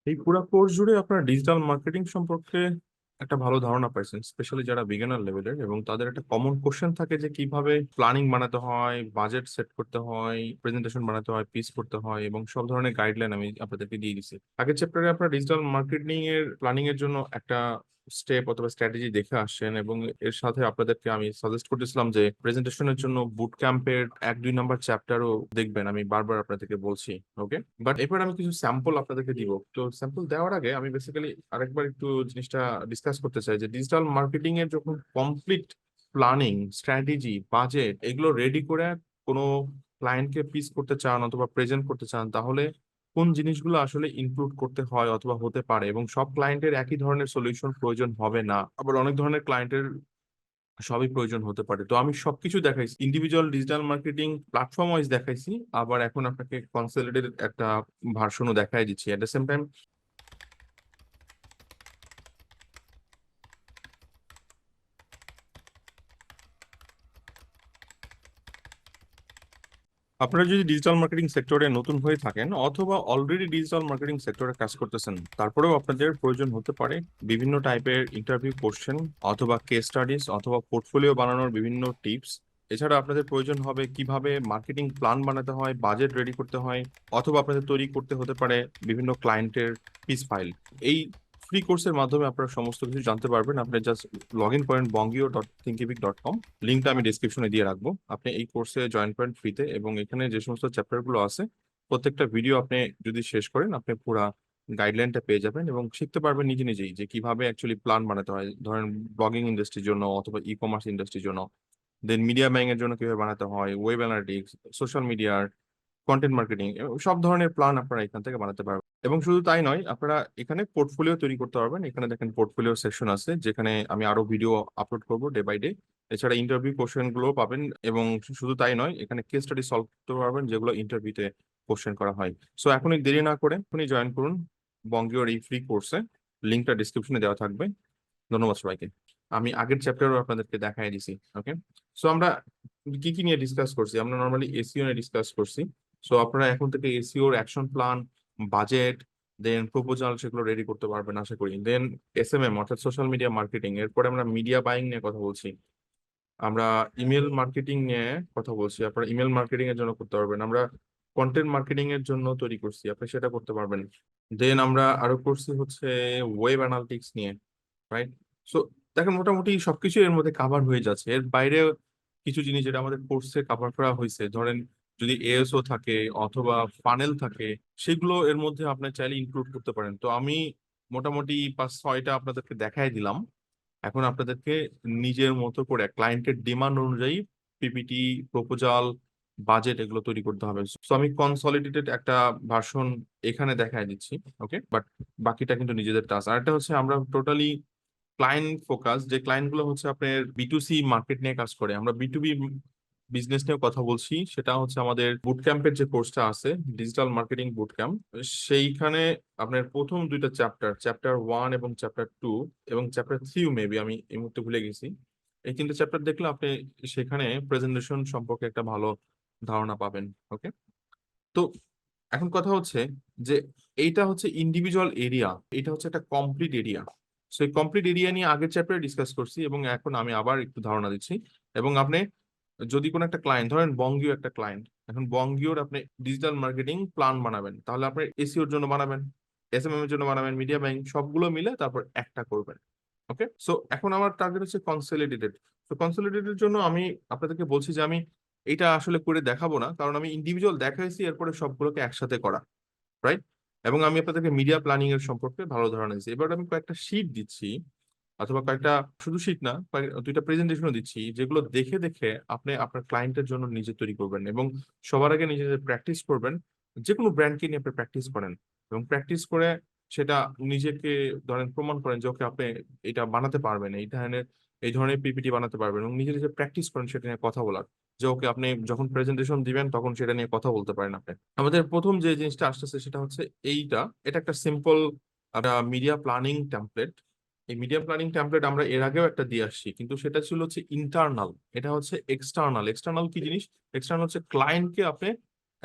এই পুরো কোর্স জুড়ে আপনার ডিজিটাল মার্কেটিং সম্পর্কে একটা ভালো ধারণা পাইছেন, স্পেশালি যারা বিগিনার লেভেলের, এবং তাদের একটা কমন কোশ্চেন থাকে যে কিভাবে প্ল্যানিং বানাতে হয়, বাজেট সেট করতে হয়, প্রেজেন্টেশন বানাতে হয়, পিচ করতে হয়, এবং সব ধরনের গাইডলাইন আমি আপনাদেরকে দিয়ে দিচ্ছি। আগের চ্যাপ্টারে আপনার ডিজিটাল মার্কেটিং এর প্ল্যানিং এর জন্য একটা স্টেপ অথবা স্ট্র্যাটেজি দেখে আসছেন, এবং এর সাথে আপনাদেরকে আমি সাজেস্ট করতেছিলাম যে প্রেজেন্টেশনের জন্য বুট ক্যাম্পের 1-2 নাম্বার চ্যাপ্টারও দেখবেন, আমি বারবার আপনাদেরকে বলছি। ওকে, বাট এরপর আমি কিছু স্যাম্পল আপনাদেরকে দিব। তো স্যাম্পল দেওয়ার আগে আমি বেসিক্যালি আরেকবার একটু জিনিসটা ডিসকাস করতে চাই যে ডিজিটাল মার্কেটিং এর যখন কমপ্লিট প্ল্যানিং, স্ট্র্যাটেজি, বাজেট এগুলো রেডি করে কোনো ক্লায়েন্টকে পিচ করতে চান অথবা প্রেজেন্ট করতে চান, তাহলে কোন জিনিসগুলো আসলে ইনক্লুড করতে হয় অথবা হতে পারে, এবং সব ক্লায়েন্টের একই ধরনের সলিউশন প্রয়োজন হবে না, আবার অনেক ধরনের ক্লায়েন্টের সবই প্রয়োজন হতে পারে। তো আমি সবকিছু দেখাইছি, individual digital marketing platform wise দেখাইছি, আবার এখন আপনাকে কনসলিডেটেড একটা ভার্সনও দেখাই দিচ্ছি এট দ্য সেম টাইম। আপনারা যদি ডিজিটাল মার্কেটিং সেক্টরে নতুন হয়ে থাকেন অথবা অলরেডি ডিজিটাল মার্কেটিং সেক্টরে কাজ করতেছেন, তারপরেও আপনাদের প্রয়োজন হতে পারে বিভিন্ন টাইপের ইন্টারভিউ কোশ্চেন অথবা কেস স্টাডিজ অথবা পোর্টফোলিও বানানোর বিভিন্ন টিপস। এছাড়া আপনাদের প্রয়োজন হবে কিভাবে মার্কেটিং প্ল্যান বানাতে হয়, বাজেট রেডি করতে হয়, অথবা আপনাদের তৈরি করতে হতে পারে বিভিন্ন ক্লায়েন্টের পিস ফাইল। এই ফ্রি কোর্সের মাধ্যমে আপনারা সমস্ত কিছু জানতে পারবেন। আপনি জাস্ট লগ ইন করেন bongio.thinkific.com, লিঙ্কটা আমি ডিসক্রিপশনে দিয়ে রাখবো। আপনি এই কোর্সে জয়েন করেন ফ্রিতে, এবং এখানে যে সমস্ত চ্যাপ্টার গুলো আছে প্রত্যেকটা ভিডিও আপনি যদি শেষ করেন, আপনি পুরা গাইডলাইনটা পেয়ে যাবেন এবং শিখতে পারবেন নিজে নিজেই যে কিভাবে অ্যাকচুয়ালি প্ল্যান বানাতে হয়, ধরেন ব্লগিং ইন্ডাস্ট্রির জন্য অথবা ই কমার্স ইন্ডাস্ট্রির জন্য, দেন মিডিয়া বাইং এর জন্য কিভাবে বানাতে হয়, ওয়েব অ্যানালিটিক্স, সোশ্যাল মিডিয়ার, কন্টেন্ট মার্কেটিং, সব ধরনের প্ল্যান আপনারা এখান থেকে বানাতে পারবেন। এবং শুধু তাই নয়, আপনারা এখানে পোর্টফোলিও তৈরি করতে পারবেন। এখানে দেখেন পোর্টফোলিও সেকশন আছে, যেখানে আমি আরো ভিডিও আপলোড করব ডে বাই ডে। এছাড়া ইন্টারভিউ কোশ্চেন গুলো পাবেন, এবং শুধু তাই নয়, এখানে কেস স্টাডি সলভ করতে পারবেন যেগুলো ইন্টারভিউতে কোশ্চেন করা হয়। সো এখনই দেরি না করে এখনই জয়েন করুন বঙ্গীয়র এই ফ্রি কোর্সে, লিঙ্কটা ডিসক্রিপশনে দেওয়া থাকবে। ধন্যবাদ সবাইকে। আমি আগের চ্যাপ্টারও আপনাদেরকে দেখাই দিছি। ওকে, সো আমরা কি কি নিয়ে ডিসকাস করছি? আমরা নর্মালি এসইও নিয়ে ডিসকাস করছি। সো আপনারা এখন থেকে এসইওর অ্যাকশন প্ল্যান, বাজেট, দেন প্রপোজাল সেগুলো রেডি করতে পারবেন আশা করি। দেন এসএমএম অর্থাৎ সোশ্যাল মিডিয়া মার্কেটিং, এরপরে আমরা মিডিয়া বাইং নিয়ে কথা বলছি, আমরা ইমেল মার্কেটিং নিয়ে কথা বলছি, আপনারা ইমেল মার্কেটিং এর জন্য করতে পারবেন। আমরা কন্টেন্ট মার্কেটিং এর জন্য তৈরি করছি, আপনি সেটা করতে পারবেন। দেন আমরা আরো করছি হচ্ছে ওয়েব অ্যানালিটিক্স নিয়ে, রাইট? সো দেখেন, মোটামুটি সবকিছু এর মধ্যে কাভার হয়ে যাচ্ছে। এর বাইরে কিছু জিনিস যেটা আমাদের কোর্সে কাভার করা হয়েছে, ধরেন যদি এএসও থাকে অথবা ফানেল থাকে, সেগুলো এর মধ্যে আপনি চাইলে ইনক্লুড করতে পারেন। তো আমি মোটামুটি 5-6টা আপনাদেরকে দেখাই দিলাম। এখন আপনাদেরকে নিজের মতো করে ক্লায়েন্টের ডিমান্ড অনুযায়ী পিপিটি, প্রপোজাল, বাজেট এগুলো তৈরি করতে হবে। সো আমি কনসলিডেটেড একটা ভার্সন এখানে দেখাই দিচ্ছি। ওকে, বাট বাকিটা কিন্তু নিজেদের টাস্ক। আর একটা হচ্ছে আমরা টোটালি ক্লায়েন্ট ফোকাস, যে ক্লায়েন্ট গুলো হচ্ছে আপনার বিটুসি মার্কেট নিয়ে কাজ করে। আমরা বিটুবি বিজনেস নিয়ে কথা বলছি, সেটা হচ্ছে আমাদের বুট ক্যাম্পের যে কোর্সটা আছে, ডিজিটাল মার্কেটিং বুট ক্যাম্প। সেইখানে আপনার প্রথম দুইটা চ্যাপ্টার, চ্যাপ্টার 1 এবং চ্যাপ্টার 2 এবং চ্যাপ্টার 3 মেবি, আমি এই মুহূর্তে ভুলে গেছি, এই তিনটে চ্যাপ্টার দেখলে আপনি সেখানে প্রেজেন্টেশন সম্পর্কে একটা ভালো ধারণা পাবেন। ওকে, তো এখন কথা হচ্ছে যে এইটা হচ্ছে ইন্ডিভিজুয়াল এরিয়া, এটা হচ্ছে একটা কমপ্লিট এরিয়া। সো এই কমপ্লিট এরিয়া নিয়ে আগের চ্যাপ্টারে ডিসকাস করছি, এবং এখন আমি আবার একটু ধারণা দিচ্ছি। এবং আপনি যদি কোনো একটা ক্লায়েন্ট, ধরেন বঙ্গীয় একটা ক্লায়েন্ট, এখন বঙ্গীয়র আপনি ডিজিটাল মার্কেটিং প্ল্যান বানাবেন, তাহলে আপনি এসইওর জন্য বানাবেন, এসএমএম এর জন্য বানাবেন, মিডিয়া বাইং, সবগুলো মিলে তারপর একটা করবেন। ওকে, সো এখন আমার টার্গেট হচ্ছে কনসলিডেটেড। তো কনসলিডেটেড জন্য আমি আপনাদেরকে বলছি যে আমি এটা আসলে করে দেখাবো না, কারণ আমি ইন্ডিভিজুয়াল দেখাইছি, এরপরে সবগুলোকে একসাথে করা, রাইট? এবং আমি আপনাদেরকে মিডিয়া প্ল্যানিং এর সম্পর্কে ভালো ধারণা দিচ্ছি। এবার আমি কয়েকটা শীট দিচ্ছি, অথবা কয়েকটা, শুধু শীট না, দুইটা প্রেজেন্টেশনও দিচ্ছি, যেগুলো দেখে দেখে আপনি আপনার ক্লায়েন্টের জন্য নিজে তৈরি করবেন, এবং সবার আগে নিজে প্র্যাকটিস করবেন। যে কোনো ব্র্যান্ডকে নিয়ে আপনি প্র্যাকটিস করেন, এবং প্র্যাকটিস করে সেটা নিজেকে, ধরেন, প্রমাণ করেন যে ওকে আপনি এটা বানাতে পারবেন, এই ধরনের পিপিটি বানাতে পারবেন, এবং নিজে নিজে প্র্যাকটিস করেন সেটা নিয়ে কথা বলার, যে ওকে আপনি যখন প্রেজেন্টেশন দিবেন তখন সেটা নিয়ে কথা বলতে পারেন আপনি। আমাদের প্রথম যে জিনিসটা আসতেছে সেটা হচ্ছে এইটা, এটা একটা সিম্পল একটা মিডিয়া প্ল্যানিং টেমপ্লেট। এই মিডিয়া প্ল্যানিং টেমপ্লেট আমরা এর আগেও একটা দিয়ে আসছি, কিন্তু সেটা ছিল হচ্ছে ইন্টারনাল, এটা হচ্ছে এক্সটার্নাল। এক্সটার্নাল কি জিনিস? এক্সটার্নাল হচ্ছে ক্লায়েন্টকে আপনি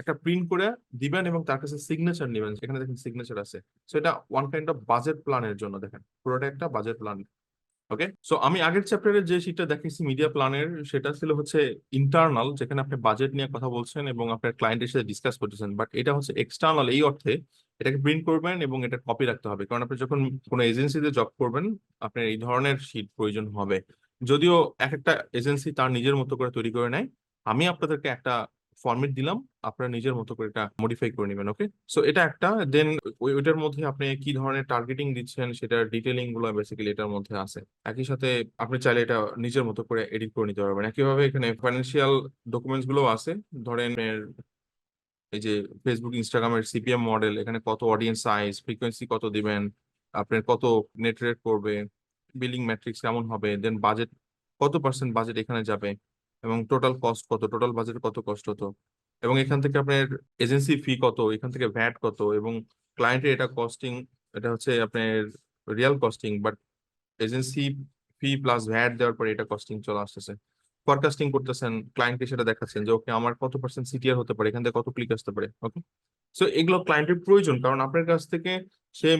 একটা প্রিন্ট করে দিবেন এবং তার কাছে সিগনেচার নেবেন, এখানে দেখেন সিগনেচার আছে। সো এটা ওয়ান কাইন্ড অফ বাজেট প্ল্যানের জন্য, দেখেন পুরোটা একটা বাজেট প্ল্যান। ওকে, সো আমি আগের চ্যাপ্টারে যে শীটটা দেখাইছি মিডিয়া প্ল্যানের, সেটা ছিল হচ্ছে ইন্টারনাল, যেখানে আপনি বাজেট নিয়ে কথা বলছেন এবং আপনার ক্লায়েন্টের সাথে ডিসকাস করতেছেন। বাট এটা হচ্ছে এক্সটার্নাল, এই অর্থে এটাকে প্রিন্ট করবেন এবং এটা কপি রাখতে হবে, কারণ আপনি যখন কোনো এজেন্সিতে জব করবেন আপনার এই ধরনের শীট প্রয়োজন হবে। যদিও এক একটা এজেন্সি তার নিজের মতো করে তৈরি করে নেয়, আমি আপনাদেরকে একটা ফরম্যাট দিলাম, আপনারা নিজের মতো করে এটা মডিফাই করে নেবেন। ওকে, সো এটা একটা, দেন ওইটার মধ্যে আপনি কি ধরনের টার্গেটিং দিচ্ছেন সেটার ডিটেলিং গুলো বেসিক্যালি এটার মধ্যে আছে। একই সাথে আপনি চাইলে এটা নিজের মতো করে এডিট করে নিতে পারবেন। একইভাবে এখানে ফাইন্যান্সিয়াল ডকুমেন্টস গুলো আছে, ধরেন এই যে ফেসবুক ইনস্টাগ্রামের সিপিএম মডেল, এখানে কত অডিয়েন্স সাইজ, ফ্রিকোয়েন্সি কত দিবেন, আপনার কত নেট রেট করবে, বিলিং ম্যাট্রিক্স কেমন হবে, দেন বাজেট কত পার্সেন্ট বাজেট এখানে যাবে, এবং টোটাল কস্ট কত, টোটাল বাজেট কত কষ্ট হতো, এবং এখান থেকে আপনার এজেন্সি ফি কত, এখান থেকে ভ্যাট কত, এবং ক্লায়েন্টের এটা কস্টিং, এটা হচ্ছে আপনার real costing, but agency fee plus VAT দেওয়ার পরে এটা কস্টিং চলে আসতেছে। ফরকাস্টিং করতেছেন, ক্লায়েন্টকে সেটা দেখাচ্ছেন যে ওকে আমার কত পার্সেন্ট সিটিআর হতে পারে, এখান থেকে কত ক্লিক আসতে পারে। ওকে, সো এগুলো ক্লায়েন্টের প্রয়োজন, কারণ আপনার কাছ থেকে সে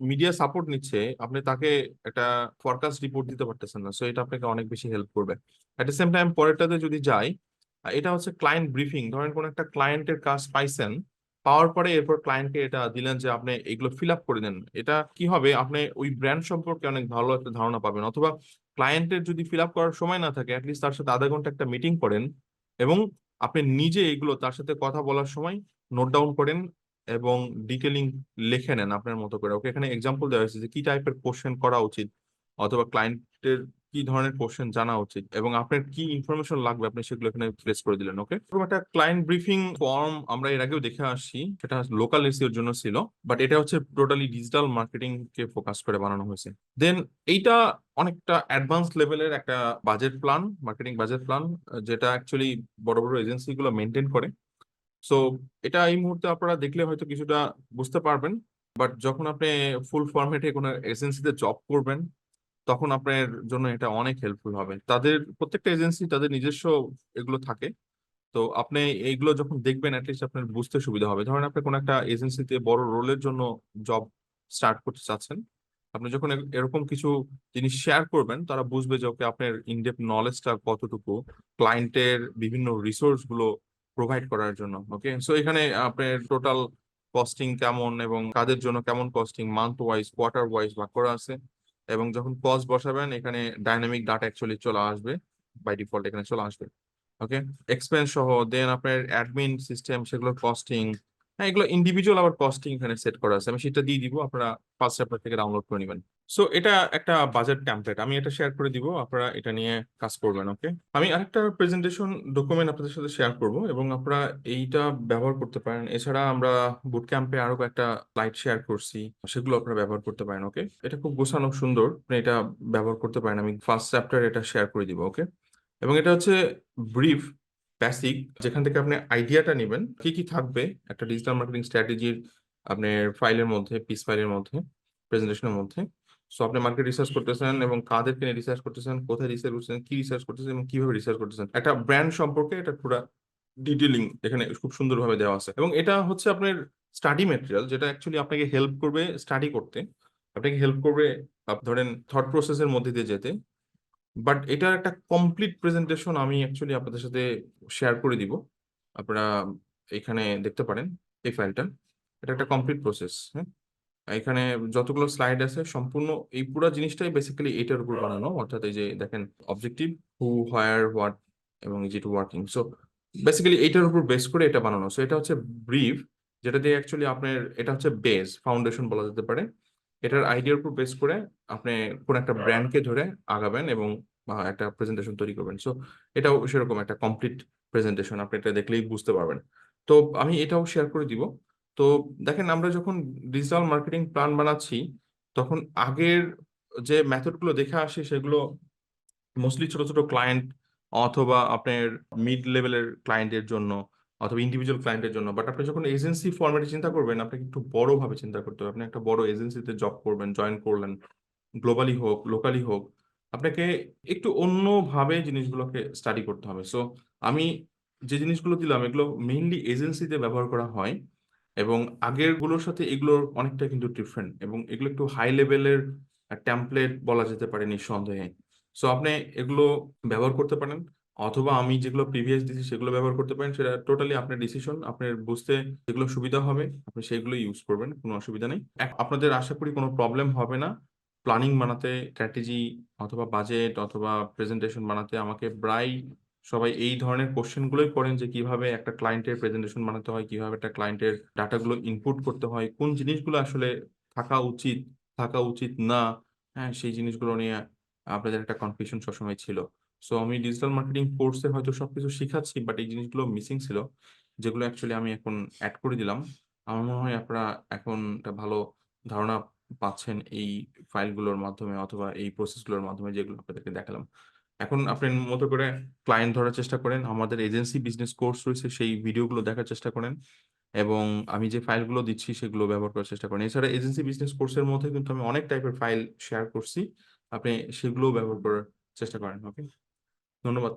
মিডিয়া সাপোর্ট নিচ্ছে, আপনি তাকে একটা ফরকাস্ট রিপোর্ট দিতে পারতেছেন না, সো এটা আপনাকে অনেক বেশি হেল্প করবে। এট দ্য সেম টাইম পরেরটাতে যদি যাই, এটা হচ্ছে ক্লায়েন্ট ব্রিফিং। ধরেন কোন একটা ক্লায়েন্টের কাজ পাইছেন, পাওয়ার পরে এরপর ক্লায়েন্টকে এটা দিলেন যে আপনি এগুলো ফিল আপ করে দেন। এটা কি হবে, আপনি ওই ব্র্যান্ড সম্পর্কে অনেক ভালো একটা ধারণা পাবেন। অথবা ক্লায়েন্টের যদি ফিল আপ করার সময় না থাকে, অ্যাটলিস্ট তার সাথে আধা ঘন্টা একটা মিটিং করেন এবং আপনি নিজে এগুলো তার সাথে কথা বলার সময় নোট ডাউন করেন এবং ডিটেলিং লিখে নেন আপনার মতো করে। ওকে, এখানে এক্সাম্পল দেওয়া হয়েছে যে কি টাইপের কোশ্চেন করা উচিত, অথবা ক্লায়েন্টের কি ধরনের কোশ্চেন জানা উচিত, এবং আপনার কি ইনফরমেশন লাগবে আপনি সেগুলো এখানে প্লেস করে দিলেন। ওকে, এরকম একটা ক্লায়েন্ট ব্রিফিং ফর্ম আমরা এর আগেও দেখে আসছি, সেটা লোকাল এসইওর জন্য ছিল, বাট এটা হচ্ছে টোটালি ডিজিটাল মার্কেটিং কে ফোকাস করে বানানো হয়েছে। দেন এইটা অনেকটা অ্যাডভান্স লেভেলের একটা budget plan, marketing budget plan, যেটা অ্যাকচুয়ালি বড় বড় এজেন্সি গুলো মেনটেন করে। সো এটা এই মুহূর্তে আপনারা দেখলে হয়তো কিছুটা বুঝতে পারবেন, বাট যখন আপনি ফুল ফরম্যাটে কোনো এজেন্সিতে জব করবেন তখন আপনার জন্য এটা অনেক হেল্পফুল হবে। তাদের প্রত্যেকটা এজেন্সি তাদের নিজস্ব এগুলো থাকে, তো আপনি এইগুলো যখন দেখবেন অ্যাটলিস্ট আপনার বুঝতে সুবিধা হবে। ধরেন আপনি কোনো একটা এজেন্সিতে বড় রোলের জন্য জব স্টার্ট করতে চাচ্ছেন, আপনি যখন এরকম কিছু জিনিস শেয়ার করবেন তারা বুঝবে যে ওকে আপনার ইনডেপথ নলেজটা কতটুকু ক্লায়েন্টের বিভিন্ন রিসোর্স গুলো প্রোভাইড করার জন্য। ওকে, সো এখানে আপনার টোটাল কস্টিং কেমন এবং কাদের জন্য কেমন costing, month wise quarter wise ভাগ করা আছে, এবং যখন কস্ট বসাবেন এখানে ডাইনামিক ডাটা অ্যাকচুয়ালি চলে আসবে, বাই ডিফল্ট এখানে চলে আসবে। ওকে, এক্সপেন্স সহ, দেন আপনার অ্যাডমিন সিস্টেম সেগুলোর কস্টিং, হ্যাঁ এগুলো ইন্ডিভিজুয়াল আবার কস্টিং এখানে সেট করা আছে, আমি সেটা দিয়ে দিব, আপনারা ফার্স্ট চ্যাপ্টার থেকে ডাউনলোড করে নেবেন। সো এটা একটা বাজেট টেমপ্লেট, আমি এটা শেয়ার করে দিব, আপনারা এটা নিয়ে কাজ করবেন। ওকে, আমি আরেকটা প্রেজেন্টেশন ডকুমেন্ট আপনাদের সাথে শেয়ার করব এবং আপনারা এইটা ব্যবহার করতে পারেন। এছাড়া আমরা বুট ক্যাম্পে আরো একটা স্লাইড শেয়ার করছি, সেগুলো আপনারা ব্যবহার করতে পারেন। ওকে, এটা খুব গোছানো সুন্দর, আপনি এটা ব্যবহার করতে পারেন। আমি ফার্স্ট চ্যাপ্টার এটা শেয়ার করে দিব। ওকে, এবং এটা হচ্ছে ব্রিফ বেসিক, যেখান থেকে আপনি আইডিয়াটা নেবেন কি কি থাকবে একটা ডিজিটাল মার্কেটিং স্ট্র্যাটেজির আপনার ফাইলের মধ্যে, পিস ফাইলের মধ্যে, প্রেজেন্টেশনের মধ্যে। সো আপনি মার্কেট রিসার্চ করতেছেন এবং কাদেরকে নিয়ে রিসার্চ করতেছেন, কোথায় রিসার্চ করতেছেন, কি রিসার্চ করতেছেন এবং কিভাবে রিসার্চ করতেছেন, একটা ব্র্যান্ড সম্পর্কে এটা পুরো ডিটেলিং এখানে খুব সুন্দরভাবে দেওয়া আছে। এবং এটা হচ্ছে আপনার স্টাডি ম্যাটেরিয়াল, যেটা অ্যাকচুয়ালি আপনাকে হেল্প করবে স্টাডি করতে, আপনাকে হেল্প করবে ধরেন থট প্রসেসের মধ্যে দিয়ে যেতে। বাট এটার একটা কমপ্লিট প্রেজেন্টেশন আমি অ্যাকচুয়ালি আপনাদের সাথে শেয়ার করে দিব, আপনারা এখানে দেখতে পারেন এই ফাইলটা। এটা একটা কমপ্লিট প্রসেস, হ্যাঁ, এখানে যতগুলো স্লাইড আছে সম্পূর্ণ এই পুরো জিনিসটাই বেসিক্যালি এটার উপর বানানো, অর্থাৎ এই যে দেখেন অবজেক্টিভ, হু, হোয়ার, হোয়াট এবং is it working. So basically এইটার উপর বেস করে এটা বানানো। সো এটা হচ্ছে ব্রিফ, যেটা দিয়ে অ্যাকচুয়ালি আপনার এটা হচ্ছে বেস ফাউন্ডেশন বলা যেতে পারে। এটার আইডিয়ার উপর বেস করে আপনি কোন একটা ব্র্যান্ডকে ধরে আগাবেন এবং একটা প্রেজেন্টেশন তৈরি করবেন। সো এটাও সেরকম একটা কমপ্লিট প্রেজেন্টেশন, আপনি এটা দেখলেই বুঝতে পারবেন। তো আমি এটাও শেয়ার করে দিব। তো দেখেন আমরা যখন ডিজিটাল মার্কেটিং প্ল্যান বানাচ্ছি তখন আগের যে মেথডগুলো দেখে আসি সেগুলো মোস্টলি ছোট ছোট ক্লায়েন্ট অথবা আপনার মিড লেভেলের ক্লায়েন্টের জন্য অথবা ইন্ডিভিজুয়াল ক্লায়েন্টের জন্য। বাট আপনি যখন এজেন্সি ফরম্যাটে চিন্তা করবেন আপনাকে একটু বড় ভাবে চিন্তা করতে হবে। আপনি একটা বড় এজেন্সিতে জব করবেন, জয়েন করলেন, গ্লোবালি হোক লোকালি হোক, আপনাকে একটু অন্যভাবে জিনিসগুলোকে স্টাডি করতে হবে। সো আমি যে জিনিসগুলো দিলাম এগুলো মেইনলি এজেন্সিতে ব্যবহার করা হয়, এবং আগের গুলোর সাথে এগুলোর অনেকটা কিন্তু ডিফারেন্ট, এবং এগুলো একটু হাই লেভেলের টেমপ্লেট বলা যেতে পারে নিঃসন্দেহে। সো আপনি এগুলো ব্যবহার করতে পারেন, অথবা আমি যেগুলো প্রিভিয়াস দিয়েছি সেগুলো ব্যবহার করতে পারেন, সেটা টোটালি আপনার ডিসিশন। আপনার বুঝতে যেগুলো সুবিধা হবে আপনি সেগুলো ইউজ করবেন, কোনো অসুবিধা নেই। আপনাদের আশা করি কোনো প্রবলেম হবে না প্ল্যানিং বানাতে, স্ট্র্যাটেজি অথবা বাজেট অথবা প্রেজেন্টেশন বানাতে। আমাকে প্রায় সবাই এই ধরনের কোশ্চেন গুলোই করেন যে কিভাবে একটা ক্লায়েন্টের প্রেজেন্টেশন বানাতে হয়, কিভাবে একটা ক্লায়েন্টের ডাটাগুলো ইনপুট করতে হয়, কোন জিনিসগুলো আসলে থাকা উচিত, থাকা উচিত না। হ্যাঁ, সেই জিনিসগুলো নিয়ে আপনাদের একটা কনফিউশন সবসময় ছিল। সো আমি ডিজিটাল মার্কেটিং কোর্সে হয়তো সবকিছু শিখাচ্ছি, বাট এই জিনিসগুলো মিসিং ছিল, যেগুলো অ্যাকচুয়ালি আমি এখন অ্যাড করে দিলাম। আমার মনে হয় আপনারা এখন একটা ভালো ধারণা পাচ্ছেন এই ফাইলগুলোর মাধ্যমে অথবা এই প্রসেসগুলোর মাধ্যমে যেগুলো আপনাদেরকে দেখালাম। এখন আপনার মতো করে ক্লায়েন্ট ধরার চেষ্টা করেন, আমাদের এজেন্সি বিজনেস কোর্স রয়েছে সেই ভিডিওগুলো দেখার চেষ্টা করেন, এবং আমি যে ফাইলগুলো দিচ্ছি সেগুলো ব্যবহার করার চেষ্টা করেন। এছাড়া এজেন্সি বিজনেস কোর্সের মধ্যে কিন্তু আমি অনেক টাইপের ফাইল শেয়ার করছি, আপনি সেগুলোও ব্যবহার করার চেষ্টা করেন। ওকে, ধন্যবাদ।